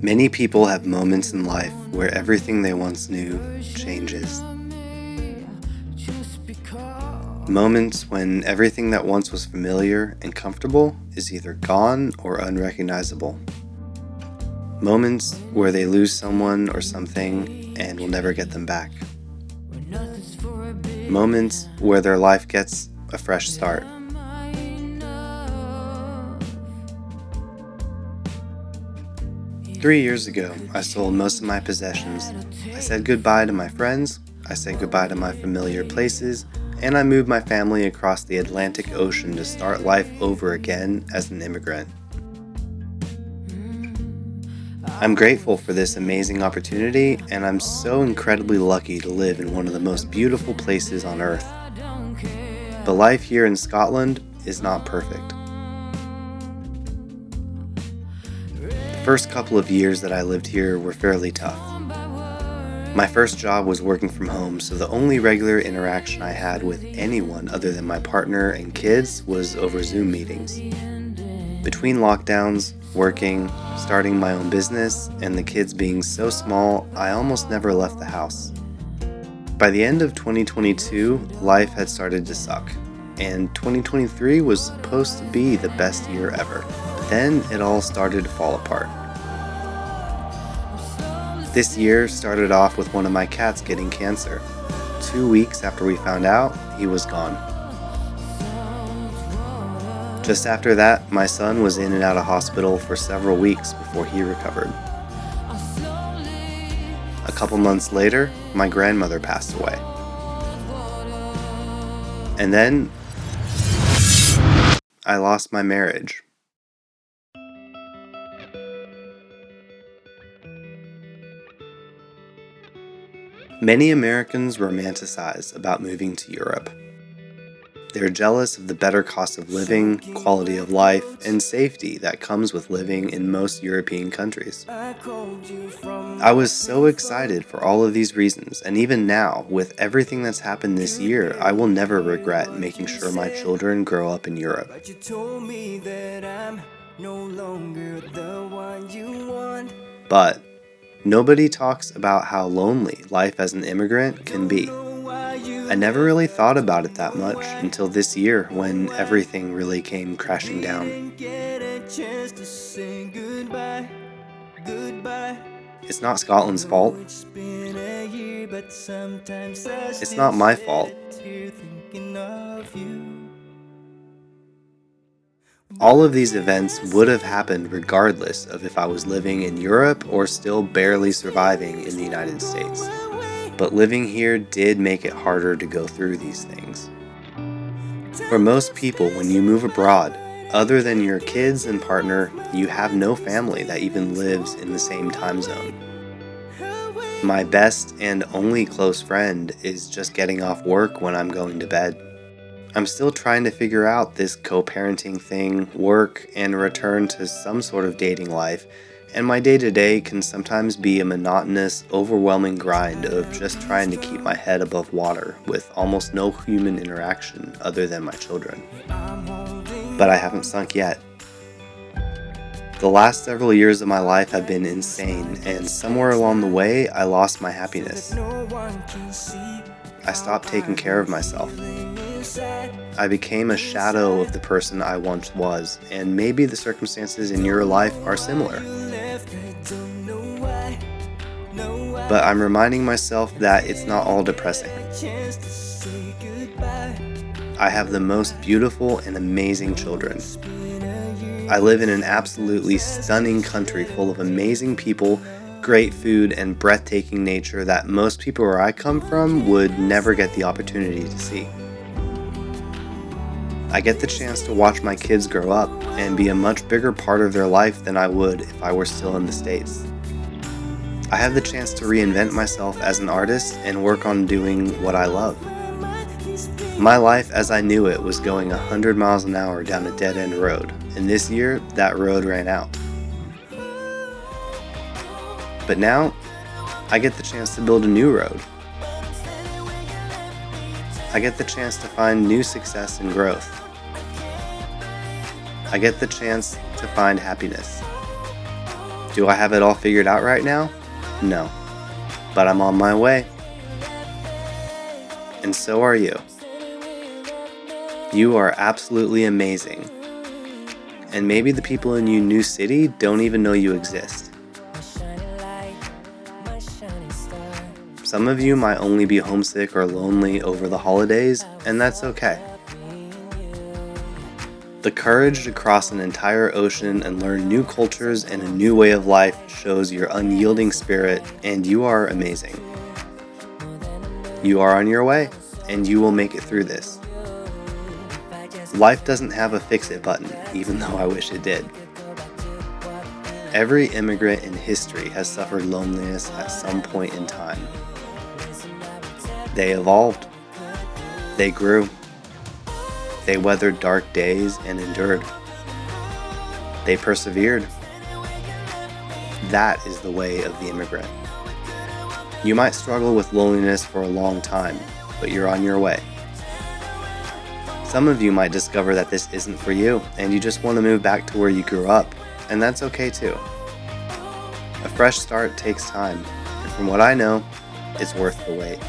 Many people have moments in life where everything they once knew changes. Moments when everything that once was familiar and comfortable is either gone or unrecognizable. Moments where they lose someone or something and will never get them back. Moments where their life gets a fresh start. 3 years ago, I sold most of my possessions. I said goodbye to my friends, I said goodbye to my familiar places, and I moved my family across the Atlantic Ocean to start life over again as an immigrant. I'm grateful for this amazing opportunity, and I'm so incredibly lucky to live in one of the most beautiful places on earth. But life here in Scotland is not perfect. The first couple of years that I lived here were fairly tough. My first job was working from home, so the only regular interaction I had with anyone other than my partner and kids was over Zoom meetings. Between lockdowns, working, starting my own business, and the kids being so small, I almost never left the house. By the end of 2022, life had started to suck, and 2023 was supposed to be the best year ever. But then it all started to fall apart. This year started off with one of my cats getting cancer. 2 weeks after we found out, he was gone. Just after that, my son was in and out of hospital for several weeks before he recovered. A couple months later, my grandmother passed away. And then, I lost my marriage. Many Americans romanticize about moving to Europe. They're jealous of the better cost of living, quality of life, and safety that comes with living in most European countries. I was so excited for all of these reasons, and even now, with everything that's happened this year, I will never regret making sure my children grow up in Europe. But nobody talks about how lonely life as an immigrant can be. I never really thought about it that much until this year when everything really came crashing down. It's not Scotland's fault. It's not my fault. All of these events would have happened regardless of if I was living in Europe or still barely surviving in the United States. But living here did make it harder to go through these things. For most people, when you move abroad, other than your kids and partner, you have no family that even lives in the same time zone. My best and only close friend is just getting off work when I'm going to bed. I'm still trying to figure out this co-parenting thing, work, and return to some sort of dating life, and my day-to-day can sometimes be a monotonous, overwhelming grind of just trying to keep my head above water with almost no human interaction other than my children. But I haven't sunk yet. The last several years of my life have been insane, and somewhere along the way, I lost my happiness. I stopped taking care of myself. I became a shadow of the person I once was, and maybe the circumstances in your life are similar. But I'm reminding myself that it's not all depressing. I have the most beautiful and amazing children. I live in an absolutely stunning country full of amazing people, great food, and breathtaking nature that most people where I come from would never get the opportunity to see. I get the chance to watch my kids grow up and be a much bigger part of their life than I would if I were still in the States. I have the chance to reinvent myself as an artist and work on doing what I love. My life as I knew it was going 100 miles an hour down a dead-end road, and this year, that road ran out. But now, I get the chance to build a new road. I get the chance to find new success and growth. I get the chance to find happiness. Do I have it all figured out right now? No, but I'm on my way. And so are you. You are absolutely amazing. And maybe the people in your new city don't even know you exist. Some of you might only be homesick or lonely over the holidays, and that's okay. The courage to cross an entire ocean and learn new cultures and a new way of life shows your unyielding spirit, and you are amazing. You are on your way, and you will make it through this. Life doesn't have a fix-it button, even though I wish it did. Every immigrant in history has suffered loneliness at some point in time. They evolved. They grew. They weathered dark days and endured. They persevered. That is the way of the immigrant. You might struggle with loneliness for a long time, but you're on your way. Some of you might discover that this isn't for you, and you just want to move back to where you grew up, and that's okay too. A fresh start takes time, and from what I know, it's worth the wait.